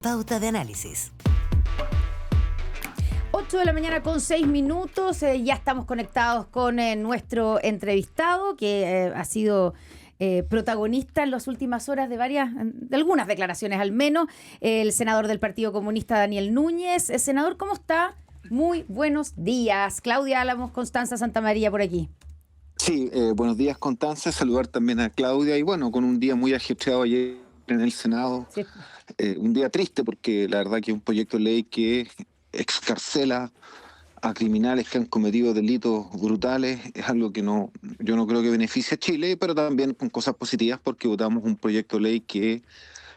Pauta de análisis. 8 de la mañana con 6 minutos. Ya estamos conectados con nuestro entrevistado que ha sido protagonista en las últimas horas de algunas declaraciones al menos, el senador del Partido Comunista Daniel Núñez. Senador, ¿cómo está? Muy buenos días. Claudia Álamos, Constanza Santamaría por aquí. Sí, buenos días, Constanza. Saludar también a Claudia. Y bueno, con un día muy ajetreado ayer en el Senado. Sí. Un día triste porque la verdad que es un proyecto de ley que excarcela a criminales que han cometido delitos brutales. Es algo que yo no creo que beneficie a Chile, pero también con cosas positivas porque votamos un proyecto de ley que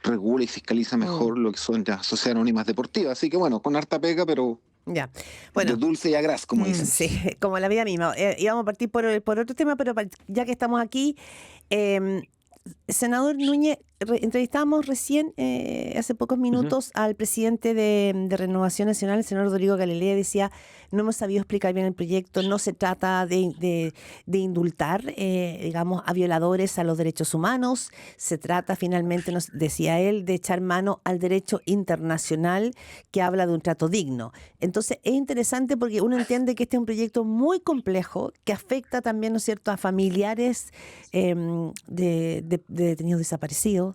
regula y fiscaliza mejor lo que son las sociedades anónimas deportivas. Así que bueno, con harta pega, pero ya. Bueno, de dulce y a gras, como dicen. Sí, como la vida misma. Íbamos a partir por otro tema, pero ya que estamos aquí, senador Núñez, entrevistamos recién, hace pocos minutos, al presidente de Renovación Nacional, el senador Rodrigo Galilea. Decía, no hemos sabido explicar bien el proyecto, no se trata de indultar, digamos, a violadores a los derechos humanos, se trata finalmente, decía él, de echar mano al derecho internacional que habla de un trato digno. Entonces es interesante porque uno entiende que este es un proyecto muy complejo que afecta también, ¿no es cierto?, a familiares de detenidos desaparecidos,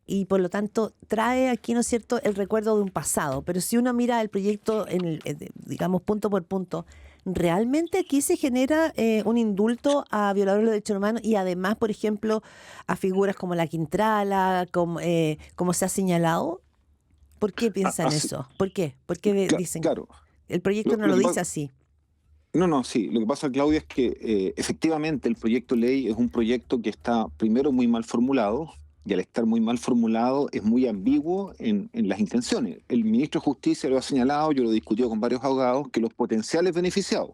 y por lo tanto trae aquí, ¿no es cierto?, el recuerdo de un pasado. Pero si uno mira el proyecto, digamos, punto por punto, ¿realmente aquí se genera un indulto a violadores de derechos humanos y además, por ejemplo, a figuras como la Quintrala, como se ha señalado? ¿Por qué piensan eso? ¿Por qué? ¿Por qué dicen Claro. el proyecto no lo dice así? No, sí. Lo que pasa, Claudia, es que efectivamente el proyecto de ley es un proyecto que está primero muy mal formulado, y al estar muy mal formulado es muy ambiguo en las intenciones. El ministro de Justicia lo ha señalado, yo lo he discutido con varios abogados, que los potenciales beneficiados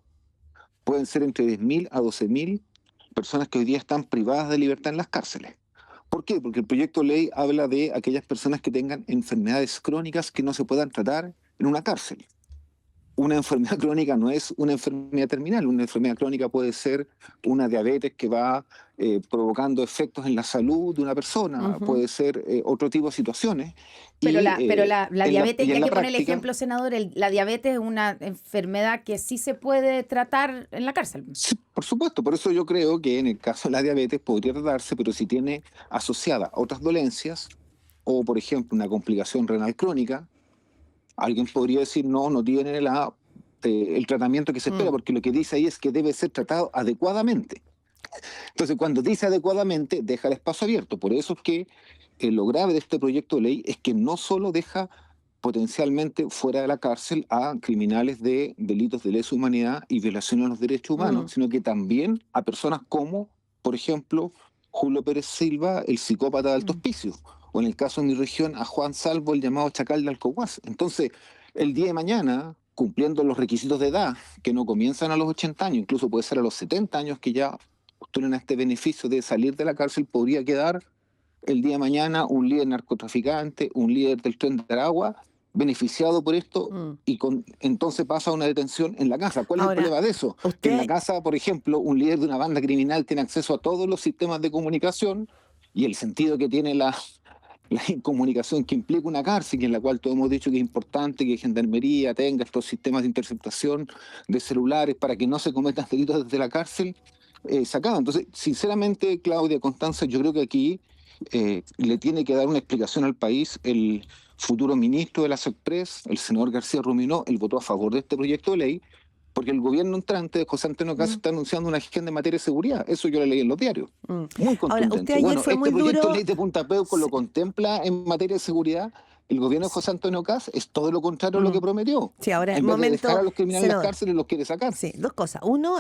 pueden ser entre 10.000 a 12.000 personas que hoy día están privadas de libertad en las cárceles. ¿Por qué? Porque el proyecto de ley habla de aquellas personas que tengan enfermedades crónicas que no se puedan tratar en una cárcel. Una enfermedad crónica no es una enfermedad terminal. Una enfermedad crónica puede ser una diabetes que va provocando efectos en la salud de una persona, puede ser otro tipo de situaciones. Pero la diabetes, ya que pone el práctica, ejemplo, senador, la diabetes es una enfermedad que sí se puede tratar en la cárcel. Sí, por supuesto, por eso yo creo que en el caso de la diabetes podría tratarse, pero si tiene asociada otras dolencias, o por ejemplo una complicación renal crónica, alguien podría decir no tiene el tratamiento que se espera, porque lo que dice ahí es que debe ser tratado adecuadamente. Entonces, cuando dice adecuadamente, deja el espacio abierto. Por eso es que lo grave de este proyecto de ley es que no solo deja potencialmente fuera de la cárcel a criminales de delitos de lesa humanidad y violación a los derechos humanos, sino que también a personas como, por ejemplo, Julio Pérez Silva, el psicópata de Alto Hospicio, o en el caso de mi región, a Juan Salvo, el llamado Chacal de Alcohuas. Entonces, el día de mañana, cumpliendo los requisitos de edad, que no comienzan a los 80 años, incluso puede ser a los 70 años que ya postulen a este beneficio de salir de la cárcel, podría quedar el día de mañana un líder narcotraficante, un líder del Tren de Aragua, beneficiado por esto, y entonces pasa a una detención en la casa. ¿Cuál es el problema de eso? Que en la casa, por ejemplo, un líder de una banda criminal tiene acceso a todos los sistemas de comunicación, y el sentido que tiene la comunicación que implica una cárcel, en la cual todos hemos dicho que es importante que Gendarmería tenga estos sistemas de interceptación de celulares para que no se cometan delitos desde la cárcel, se acaba. Entonces, sinceramente, Claudia, Constanza, yo creo que aquí le tiene que dar una explicación al país el futuro ministro de la SECPRES, el senador García Ruminó. Él votó a favor de este proyecto de ley, porque el gobierno entrante de José Antonio Caz está anunciando una agenda en materia de seguridad. Eso yo lo leí en los diarios. Muy contundente. Ahora, usted ayer fue muy proyecto duro. de ley de Punta Peuco lo contempla en materia de seguridad. El gobierno de José Antonio Caz es todo lo contrario a lo que prometió. Sí, ahora en vez de dejar a los criminales en las cárceles, los quiere sacar. Sí, dos cosas. Uno,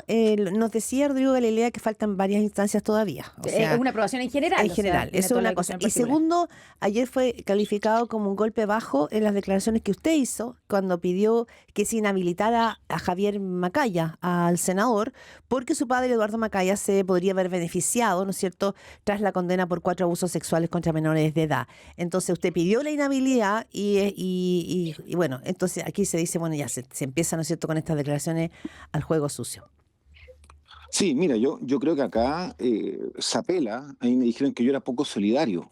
nos decía Rodrigo Galilea que faltan varias instancias todavía. O sea, es una aprobación en general. En general, eso es una cosa. Y segundo, ayer fue calificado como un golpe bajo en las declaraciones que usted hizo cuando pidió que se inhabilitara a Javier Macaya, al senador, porque su padre, Eduardo Macaya, se podría haber beneficiado, ¿no es cierto?, tras la condena por 4 abusos sexuales contra menores de edad. Entonces usted pidió la inhabilidad y bueno, entonces aquí se dice, bueno, ya se empieza, ¿no es cierto?, con estas declaraciones al juego sucio. Sí, mira, yo creo que acá se apela, a mí me dijeron que yo era poco solidario.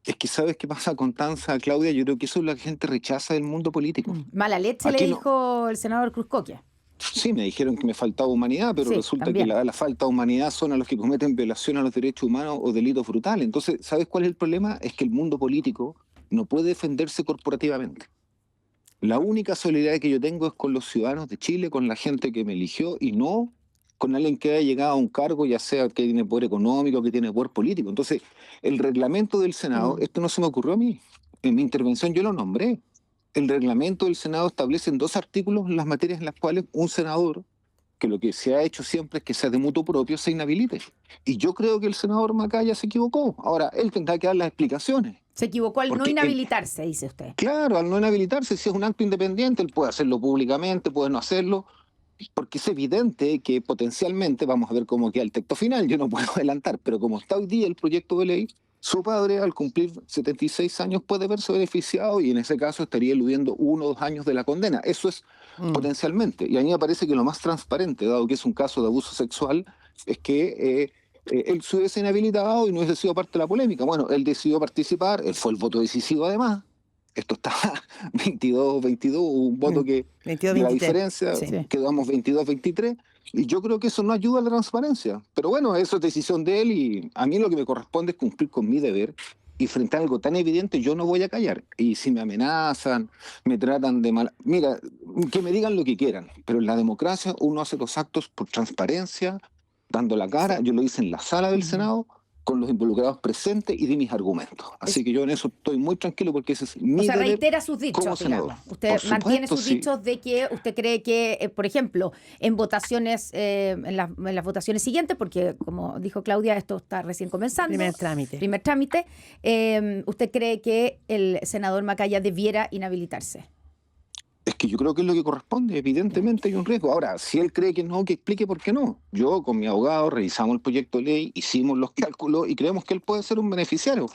Es que ¿sabes qué pasa con Tanza, Claudia? Yo creo que eso es lo que la gente rechaza del mundo político. Mala leche le Aquí no. dijo el senador Cruzcoquia. Sí, me dijeron que me faltaba humanidad, pero Sí, resulta que también. la falta de humanidad son a los que cometen violación a los derechos humanos o delitos brutales. Entonces, ¿sabes cuál es el problema? Es que el mundo político no puede defenderse corporativamente. La única solidaridad que yo tengo es con los ciudadanos de Chile, con la gente que me eligió y no con alguien que haya llegado a un cargo, ya sea que tiene poder económico, que tiene poder político. Entonces, el reglamento del Senado, Mm. esto no se me ocurrió a mí. En mi intervención yo lo nombré. El reglamento del Senado establece en 2 artículos las materias en las cuales un senador, que lo que se ha hecho siempre es que sea de mutuo propio, se inhabilite. Y yo creo que el senador Macaya se equivocó. Ahora, él tendrá que dar las explicaciones. Se equivocó al no Porque inhabilitarse, dice usted. claro, al no inhabilitarse, si es un acto independiente, él puede hacerlo públicamente, puede no hacerlo, porque es evidente que potencialmente, vamos a ver cómo queda el texto final, yo no puedo adelantar, pero como está hoy día el proyecto de ley, su padre al cumplir 76 años puede verse beneficiado y en ese caso estaría eludiendo 1 o 2 años de la condena. Eso es potencialmente. Y a mí me parece que lo más transparente, dado que es un caso de abuso sexual, es que él se hubiese inhabilitado y no hubiese sido parte de la polémica. Bueno, él decidió participar, él fue el voto decisivo además. Esto está 22-22, un voto que de la 22-23. diferencia, Sí. quedamos 22-23, y yo creo que eso no ayuda a la transparencia. Pero bueno, eso es decisión de él y a mí lo que me corresponde es cumplir con mi deber y frente a algo tan evidente yo no voy a callar. Y si me amenazan, me tratan de mal... Mira, que me digan lo que quieran, pero en la democracia uno hace los actos por transparencia, dando la cara. Yo lo hice en la sala del Senado, con los involucrados presentes y di mis argumentos. Así que yo en eso estoy muy tranquilo porque ese es O mi sea, deber reitera sus como dichos, senador. digamos. Usted Por mantiene supuesto, sus sí. dichos de que usted cree que, por ejemplo, en votaciones, en las votaciones siguientes, porque como dijo Claudia, esto está recién comenzando. Primer trámite. Primer trámite. ¿Usted cree que el senador Macaya debiera inhabilitarse? Es que yo creo que es lo que corresponde, evidentemente hay un riesgo. Ahora, si él cree que no, que explique por qué no. Yo con mi abogado revisamos el proyecto de ley, hicimos los cálculos y creemos que él puede ser un beneficiario.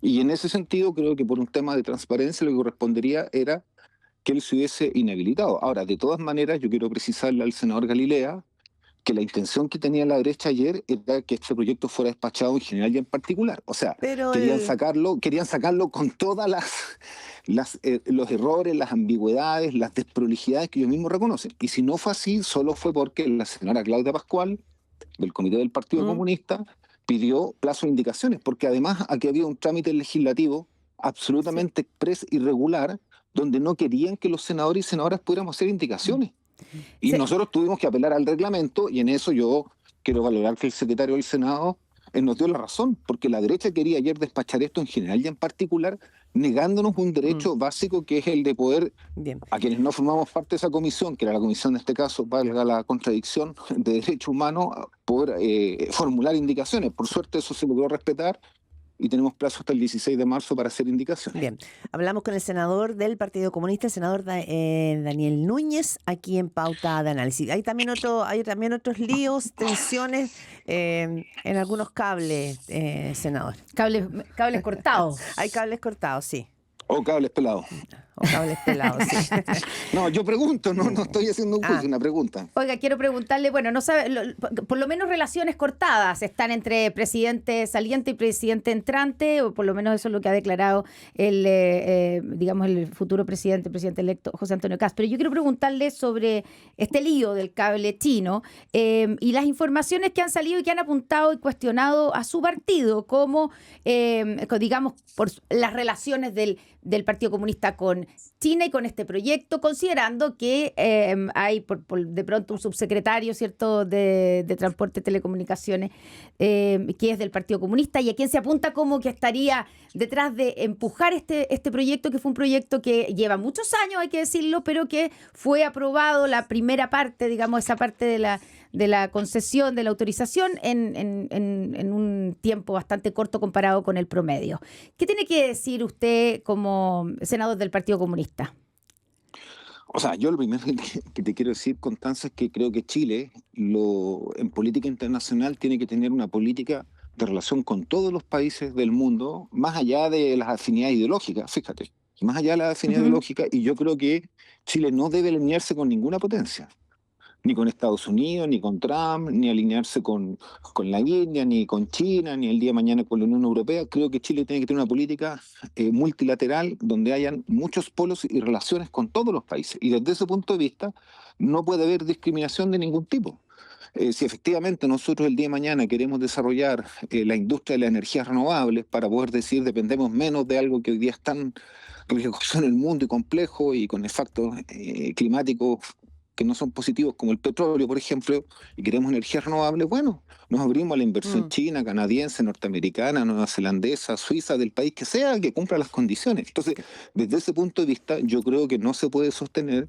Y en ese sentido creo que por un tema de transparencia lo que correspondería era que él se hubiese inhabilitado. Ahora, de todas maneras, yo quiero precisarle al senador Galilea que la intención que tenía la derecha ayer era que este proyecto fuera despachado en general y en particular. O sea, Pero querían sacarlo con todas los errores, las ambigüedades, las desprolijidades que ellos mismos reconocen. Y si no fue así, solo fue porque la señora Claudia Pascual, del Comité del Partido Comunista, pidió plazo de indicaciones, porque además aquí había un trámite legislativo absolutamente exprés y regular, donde no querían que los senadores y senadoras pudiéramos hacer indicaciones. Y Sí. nosotros tuvimos que apelar al reglamento y en eso yo quiero valorar que el secretario del Senado nos dio la razón, porque la derecha quería ayer despachar esto en general y en particular, negándonos un derecho básico que es el de poder, bien. a quienes no formamos parte de esa comisión, que era la comisión en este caso, valga la contradicción de derechos humanos, poder formular indicaciones. Por suerte eso se logró respetar y tenemos plazo hasta el 16 de marzo para hacer indicaciones. Bien, hablamos con el senador del Partido Comunista, el senador Daniel Núñez, aquí en Pauta de Análisis. Hay también otros líos, tensiones en algunos cables, senador. Cables cortados. Hay cables cortados, sí. O cables pelados. O cables pelados, sí. No, yo pregunto, no estoy haciendo un juicio, una pregunta. Oiga, quiero preguntarle, bueno, no sabe, por lo menos relaciones cortadas están entre presidente saliente y presidente entrante, o por lo menos eso es lo que ha declarado digamos, el futuro presidente electo José Antonio Kast. Pero yo quiero preguntarle sobre este lío del cable chino y las informaciones que han salido y que han apuntado y cuestionado a su partido, como, digamos, por las relaciones del Partido Comunista con China y con este proyecto, considerando que hay de pronto un subsecretario, ¿cierto?, de Transporte y Telecomunicaciones que es del Partido Comunista y a quien se apunta como que estaría detrás de empujar este proyecto, que fue un proyecto que lleva muchos años, hay que decirlo, pero que fue aprobado la primera parte, digamos, esa parte de la concesión, de la autorización en un tiempo bastante corto comparado con el promedio. ¿Qué tiene que decir usted como senador del Partido Comunista? O sea, yo lo primero que te quiero decir, Constanza, es que creo que Chile en política internacional tiene que tener una política de relación con todos los países del mundo, más allá de las afinidades ideológicas, fíjate, más allá de las afinidades ideológicas, y yo creo que Chile no debe alinearse con ninguna potencia. ni con Estados Unidos, ni con Trump, ni alinearse con la India, ni con China, ni el día de mañana con la Unión Europea. Creo que Chile tiene que tener una política multilateral donde hayan muchos polos y relaciones con todos los países. Y desde ese punto de vista no puede haber discriminación de ningún tipo. Si efectivamente nosotros el día de mañana queremos desarrollar la industria de las energías renovables para poder decir dependemos menos de algo que hoy día es tan riesgoso en el mundo y complejo y con efectos climáticos que no son positivos como el petróleo, por ejemplo, y queremos energías renovables, bueno, nos abrimos a la inversión Mm. china, canadiense, norteamericana, neozelandesa, suiza, del país que sea, que cumpla las condiciones. Entonces, desde ese punto de vista, yo creo que no se puede sostener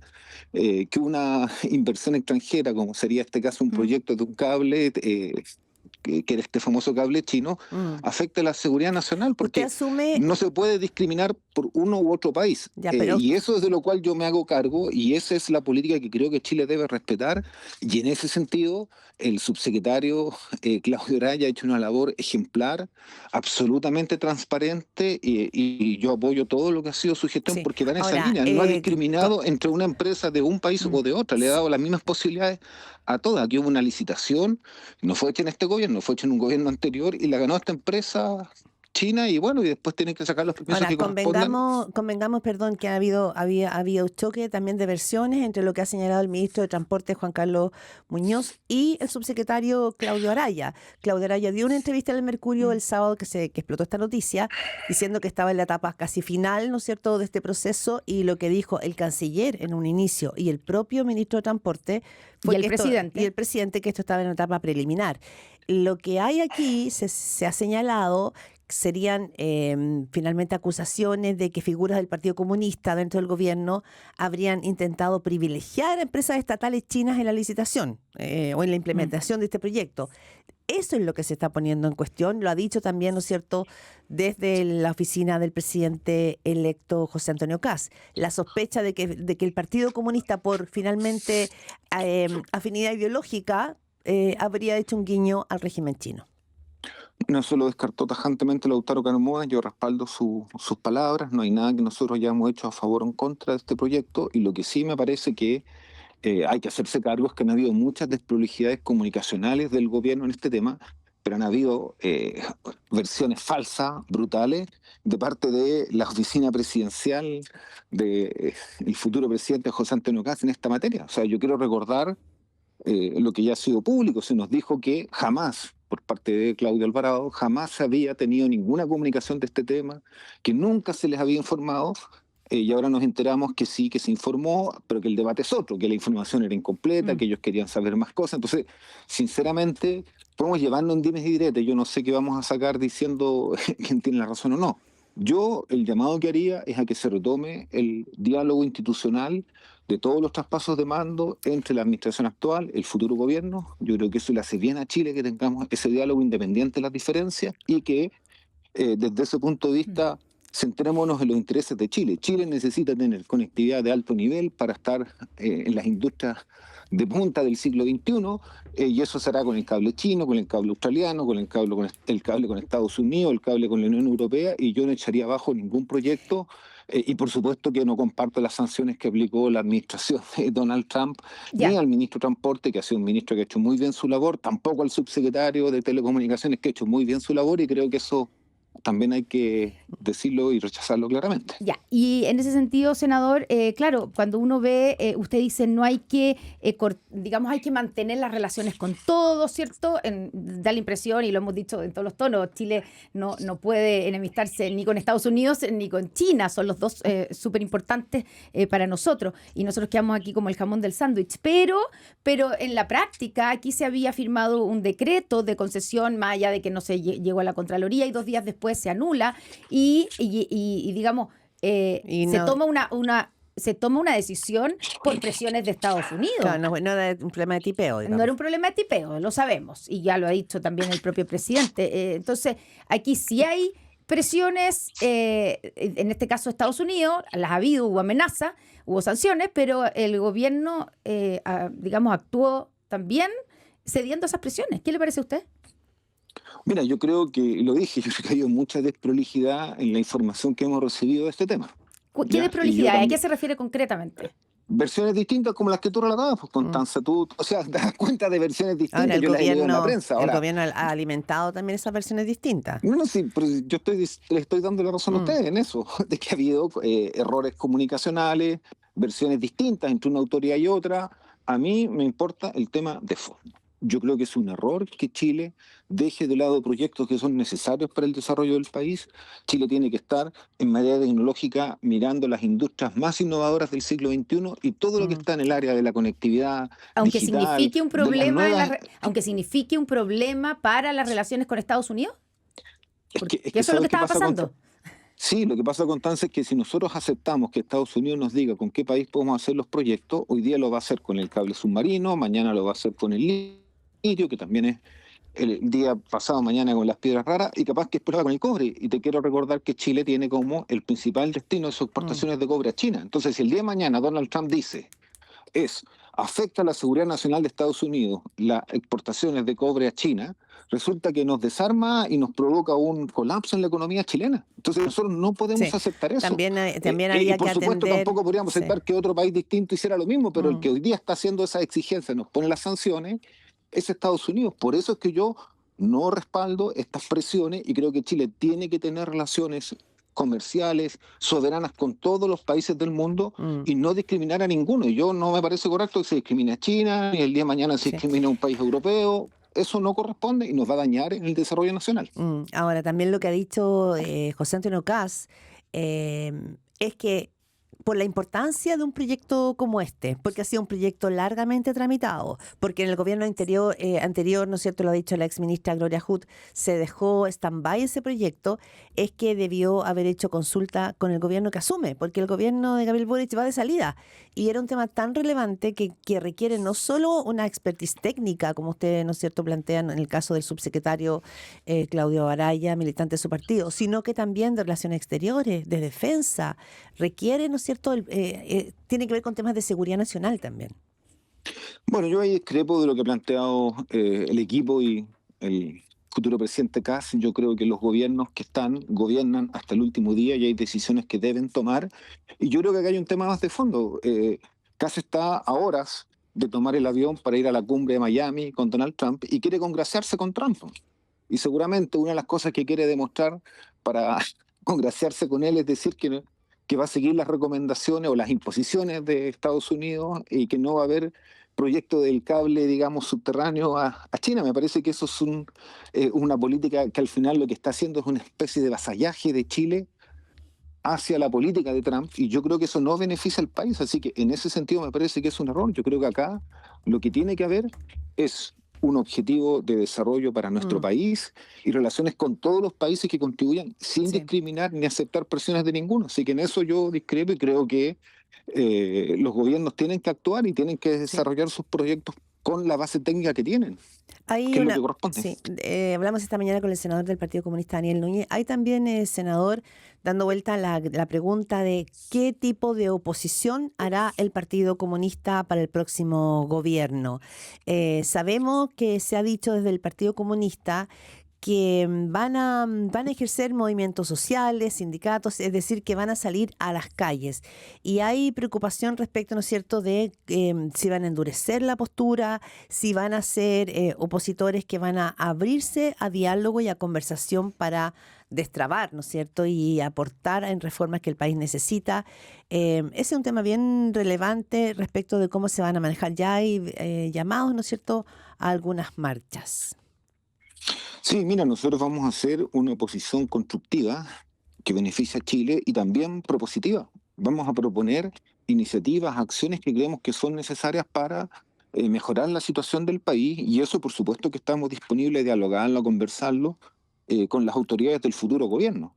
que una inversión extranjera, como sería este caso un Mm. proyecto de un cable, que era este famoso cable chino, Mm. afecte la seguridad nacional, Usted porque asume, no se puede discriminar por uno u otro país. ya, pero Y eso es de lo cual yo me hago cargo y esa es la política que creo que Chile debe respetar. Y en ese sentido, el subsecretario Claudio Araya ha hecho una labor ejemplar, absolutamente transparente y yo apoyo todo lo que ha sido su gestión sí. porque va en esa Ahora, línea. No ha discriminado entre una empresa de un país mm, o de otra, le ha dado las mismas posibilidades a todas. Aquí hubo una licitación, no fue hecha en este gobierno, fue hecha en un gobierno anterior y la ganó esta empresa china y bueno, y después tienen que sacar los permisos ahora, que correspondan. convengamos, perdón, que había un choque también de versiones entre lo que ha señalado el ministro de Transporte, Juan Carlos Muñoz, y el subsecretario Claudio Araya. Claudio Araya dio una entrevista en el Mercurio el sábado que explotó esta noticia, diciendo que estaba en la etapa casi final, ¿no es cierto?, de este proceso, y lo que dijo el canciller en un inicio y el propio ministro de Transporte fue Y el que presidente. y el presidente, que esto estaba en una etapa preliminar. Lo que hay aquí se ha señalado serían finalmente acusaciones de que figuras del Partido Comunista dentro del gobierno habrían intentado privilegiar a empresas estatales chinas en la licitación o en la implementación de este proyecto. Eso es lo que se está poniendo en cuestión. Lo ha dicho también, ¿no es cierto?, desde la oficina del presidente electo José Antonio Kast. La sospecha de que el Partido Comunista, por finalmente afinidad ideológica, habría hecho un guiño al régimen chino. No se lo descartó tajantemente Lautaro Carmona, yo respaldo sus palabras, no hay nada que nosotros hayamos hecho a favor o en contra de este proyecto y lo que sí me parece que hay que hacerse cargo es que han habido muchas desprolijidades comunicacionales del gobierno en este tema, pero han habido versiones falsas, brutales, de parte de la oficina presidencial del futuro presidente José Antonio Kast en esta materia. O sea, yo quiero recordar lo que ya ha sido público. Se nos dijo que jamás, por parte de Claudio Alvarado, jamás se había tenido ninguna comunicación de este tema, que nunca se les había informado, y ahora nos enteramos que sí, que se informó, pero que el debate es otro, que la información era incompleta, que ellos querían saber más cosas. Entonces, sinceramente, podemos llevarnos en dimes y diretes. Yo no sé qué vamos a sacar diciendo quién tiene la razón o no. Yo el llamado que haría es a que se retome el diálogo institucional de todos los traspasos de mando entre la administración actual, el futuro gobierno. Yo creo que eso le hace bien a Chile que tengamos ese diálogo independiente de las diferencias y que desde ese punto de vista centrémonos en los intereses de Chile. Chile necesita tener conectividad de alto nivel para estar en las industrias de punta del siglo XXI, y eso será con el cable chino, con el cable australiano, con el cable con Estados Unidos, el cable con la Unión Europea, y yo no echaría abajo ningún proyecto. Y por supuesto que no comparto las sanciones que aplicó la administración de Donald Trump, Ya. ni al ministro de Transporte, que ha sido un ministro que ha hecho muy bien su labor, tampoco al subsecretario de Telecomunicaciones, que ha hecho muy bien su labor, y creo que eso también hay que decirlo y rechazarlo claramente. Ya, y en ese sentido, senador, claro, cuando uno ve, usted dice, no hay que, digamos, hay que mantener las relaciones con todos, ¿cierto? Da la impresión, y lo hemos dicho en todos los tonos, Chile no puede enemistarse ni con Estados Unidos ni con China, son los dos súper importantes para nosotros, y nosotros quedamos aquí como el jamón del sándwich, pero en la práctica aquí se había firmado un decreto de concesión, más allá de que no se llegó a la Contraloría, y 2 días después se anula, y digamos, se toma una decisión por presiones de Estados Unidos. Claro, no era un problema de tipeo, digamos. No era un problema de tipeo, lo sabemos, y ya lo ha dicho también el propio presidente. Entonces, aquí sí hay presiones, en este caso Estados Unidos, las ha habido, hubo amenazas, hubo sanciones, pero el gobierno, digamos, actuó también cediendo a esas presiones. ¿Qué le parece a usted? Mira, yo creo que, lo dije, yo creo que ha habido mucha desprolijidad en la información que hemos recibido de este tema. ¿Qué ¿Ya? desprolijidad? ¿A qué se refiere concretamente? Versiones distintas como las que tú relatabas, pues, Mm. Constanza. Tú, o sea, te das cuenta de versiones Ahora distintas, yo las he leído en la prensa. el Ahora, gobierno ha alimentado también esas versiones distintas. no, no, sí, pero yo le estoy dando la razón a Mm. ustedes en eso, de que ha habido errores comunicacionales, versiones distintas entre una autoridad y otra. A mí me importa el tema de fondo. Yo creo que es un error que Chile deje de lado proyectos que son necesarios para el desarrollo del país. Chile tiene que estar en materia tecnológica mirando las industrias más innovadoras del siglo XXI y todo lo que Mm. está en el área de la conectividad Aunque digital, signifique un de las problema nuevas. aunque signifique un problema para las relaciones con Estados Unidos, porque Es que eso es lo que ¿sabes qué estaba pasa, pasando. Sí, lo que pasa, Constanza, es que si nosotros aceptamos que Estados Unidos nos diga con qué país podemos hacer los proyectos, hoy día lo va a hacer con el cable submarino, mañana lo va a hacer con el litio, que también es el día pasado, mañana con las piedras raras, y capaz que después va con el cobre. Y te quiero recordar que Chile tiene como el principal destino de sus Mm. exportaciones de cobre a China. Entonces, si el día de mañana Donald Trump dice afecta a la seguridad nacional de Estados Unidos las exportaciones de cobre a China, resulta que nos desarma y nos provoca un colapso en la economía chilena. Entonces nosotros no podemos Sí, aceptar eso. también Y había que por supuesto atender, tampoco podríamos sí. aceptar que otro país distinto hiciera lo mismo, pero el Mm. que hoy día está haciendo esas exigencias, nos pone las sanciones, es Estados Unidos. Por eso es que yo no respaldo estas presiones y creo que Chile tiene que tener relaciones comerciales, soberanas con todos los países del mundo Mm. y no discriminar a ninguno. Yo no me parece correcto que se discrimine a China, ni el día de mañana se Sí. discrimine a un país europeo. Eso no corresponde y nos va a dañar en el desarrollo nacional. Ahora, también lo que ha dicho José Antonio Caz es que por la importancia de un proyecto como este, porque ha sido un proyecto largamente tramitado, porque en el gobierno anterior, ¿no es cierto?, lo ha dicho la exministra Gloria Hood, se dejó stand-by ese proyecto, es que debió haber hecho consulta con el gobierno que asume, porque el gobierno de Gabriel Boric va de salida, y era un tema tan relevante que requiere no solo una expertise técnica, como ustedes, ¿no es cierto?, plantean en el caso del subsecretario Claudio Araya, militante de su partido, sino que también de relaciones exteriores, de defensa, requiere, ¿no es cierto?, tiene que ver con temas de seguridad nacional también. Bueno, yo ahí discrepo de lo que ha planteado el equipo y el futuro presidente Kass. Yo creo que los gobiernos que gobiernan hasta el último día y hay decisiones que deben tomar. Y yo creo que acá hay un tema más de fondo. Kass está a horas de tomar el avión para ir a la cumbre de Miami con Donald Trump y quiere congraciarse con Trump. Y seguramente una de las cosas que quiere demostrar para congraciarse con él es decir que va a seguir las recomendaciones o las imposiciones de Estados Unidos y que no va a haber proyecto del cable, digamos, subterráneo a China. Me parece que eso es una política que al final lo que está haciendo es una especie de vasallaje de Chile hacia la política de Trump y yo creo que eso no beneficia al país. Así que en ese sentido me parece que es un error. Yo creo que acá lo que tiene que haber es un objetivo de desarrollo para nuestro Mm, país y relaciones con todos los países que contribuyan sin sí. discriminar ni aceptar presiones de ninguno. Así que en eso yo discrepo y creo que los gobiernos tienen que actuar y tienen que Sí. desarrollar sus proyectos con la base técnica que tienen, Hay que es lo que una, corresponde. sí, hablamos esta mañana con el senador del Partido Comunista, Daniel Núñez. Hay también, senador, dando vuelta la pregunta de qué tipo de oposición hará el Partido Comunista para el próximo gobierno. Sabemos que se ha dicho desde el Partido Comunista que van a ejercer movimientos sociales, sindicatos, es decir, que van a salir a las calles. Y hay preocupación respecto, ¿no es cierto?, de si van a endurecer la postura, si van a ser opositores que van a abrirse a diálogo y a conversación para destrabar, ¿no es cierto?, y aportar en reformas que el país necesita. Ese es un tema bien relevante respecto de cómo se van a manejar. Ya hay llamados, ¿no es cierto?, a algunas marchas. Sí, mira, nosotros vamos a hacer una oposición constructiva que beneficie a Chile y también propositiva. Vamos a proponer iniciativas, acciones que creemos que son necesarias para mejorar la situación del país y eso por supuesto que estamos disponibles a dialogarlo, a conversarlo con las autoridades del futuro gobierno.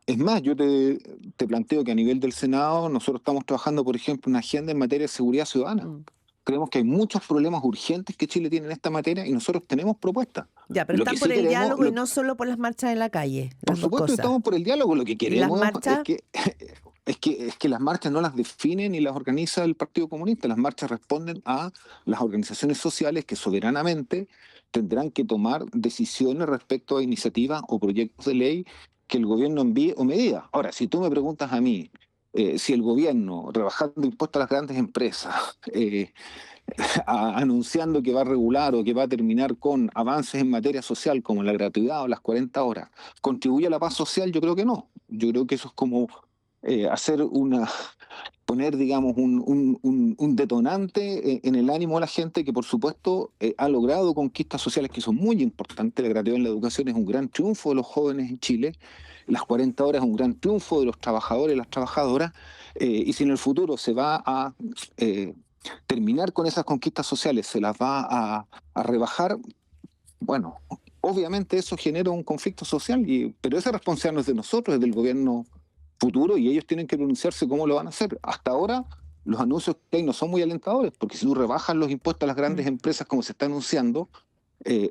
Es más, yo te planteo que a nivel del Senado nosotros estamos trabajando, por ejemplo, una agenda en materia de seguridad ciudadana. Mm. Creemos que hay muchos problemas urgentes que Chile tiene en esta materia y nosotros tenemos propuestas. Ya, pero Lo que están por sí el queremos, diálogo y no solo por las marchas en la calle, por las dos supuesto, cosas. estamos por el diálogo. Lo que ¿Y las queremos es marchas? que, es que las marchas no las define ni las organiza el Partido Comunista. Las marchas responden a las organizaciones sociales que soberanamente tendrán que tomar decisiones respecto a iniciativas o proyectos de ley que el gobierno envíe o medida. Ahora, si tú me preguntas a mí, si el gobierno, rebajando impuestos a las grandes empresas, anunciando que va a regular o que va a terminar con avances en materia social como la gratuidad o las 40 horas, ¿contribuye a la paz social? Yo creo que no. Yo creo que eso es como hacer poner, digamos, un detonante en el ánimo de la gente que, por supuesto, ha logrado conquistas sociales que son muy importantes. La gratuidad en la educación es un gran triunfo de los jóvenes en Chile. Las 40 horas es un gran triunfo de los trabajadores y las trabajadoras. Y si en el futuro se va a terminar con esas conquistas sociales, se las va a rebajar, bueno, obviamente eso genera un conflicto social, pero esa responsabilidad no es de nosotros, es del gobierno futuro y ellos tienen que pronunciarse cómo lo van a hacer. Hasta ahora los anuncios que hay no son muy alentadores, porque si tú rebajas los impuestos a las grandes empresas como se está anunciando,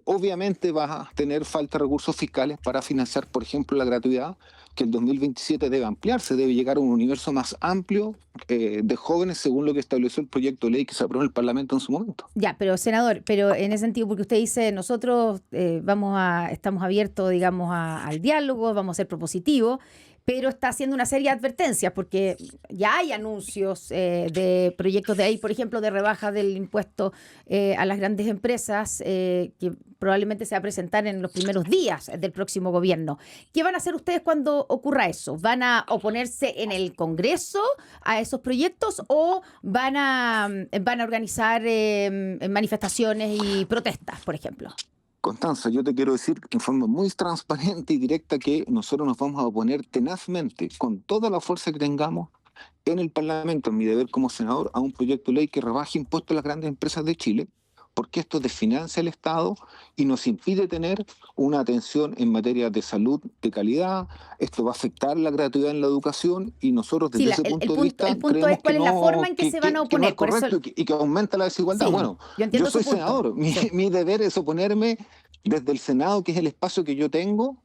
obviamente vas a tener falta de recursos fiscales para financiar, por ejemplo, la gratuidad, que el 2027 debe ampliarse, debe llegar a un universo más amplio de jóvenes, según lo que estableció el proyecto de ley que se aprobó en el Parlamento en su momento. Ya, pero senador, pero en ese sentido, porque usted dice, nosotros estamos abiertos, digamos, al diálogo, vamos a ser propositivos, pero está haciendo una serie de advertencias, porque ya hay anuncios de proyectos de ahí, por ejemplo, de rebaja del impuesto a las grandes empresas, que probablemente se va a presentar en los primeros días del próximo gobierno. ¿Qué van a hacer ustedes cuando ocurra eso? ¿Van a oponerse en el Congreso a esos proyectos o van a organizar manifestaciones y protestas, por ejemplo? Constanza, yo te quiero decir en forma muy transparente y directa que nosotros nos vamos a oponer tenazmente, con toda la fuerza que tengamos en el Parlamento, en mi deber como senador, a un proyecto de ley que rebaje impuestos a las grandes empresas de Chile, porque esto desfinancia el Estado y nos impide tener una atención en materia de salud de calidad. Esto va a afectar la gratuidad en la educación y nosotros desde ese punto de vista el punto creemos es cuál que es la no, forma en que se van a no oponer. es correcto y que aumenta la desigualdad. Sí, Bueno, yo soy su punto. senador, Sí. mi deber es oponerme desde el Senado, que es el espacio que yo tengo,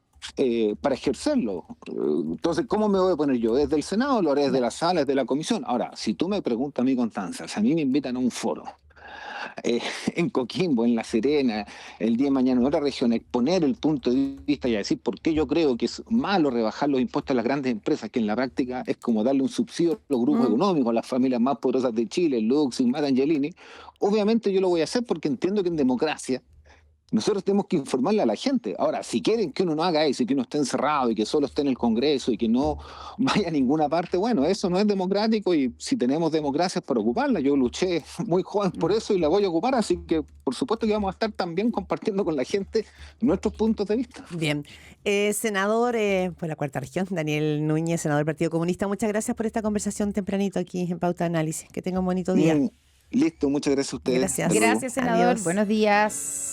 para ejercerlo. Entonces, ¿cómo me voy a poner yo? ¿Desde el Senado o lo haré desde la sala, desde la comisión? Ahora, si tú me preguntas a mí, Constanza, si a mí me invitan a un foro en Coquimbo, en La Serena, el día de mañana en otra región, exponer el punto de vista y a decir por qué yo creo que es malo rebajar los impuestos a las grandes empresas, que en la práctica es como darle un subsidio a los grupos económicos, a las familias más poderosas de Chile, Lux, Mata Angelini, obviamente yo lo voy a hacer porque entiendo que en democracia nosotros tenemos que informarle a la gente. Ahora, si quieren que uno no haga eso y que uno esté encerrado y que solo esté en el Congreso y que no vaya a ninguna parte, bueno, eso no es democrático y si tenemos democracia es para ocuparla. Yo luché muy joven por eso y la voy a ocupar, así que por supuesto que vamos a estar también compartiendo con la gente nuestros puntos de vista. Bien. Senador por la Cuarta Región, Daniel Núñez, senador del Partido Comunista, muchas gracias por esta conversación tempranito aquí en Pauta de Análisis. Que tenga un bonito día. Listo, muchas gracias a ustedes. Gracias. Gracias, senador. Adiós. Buenos días.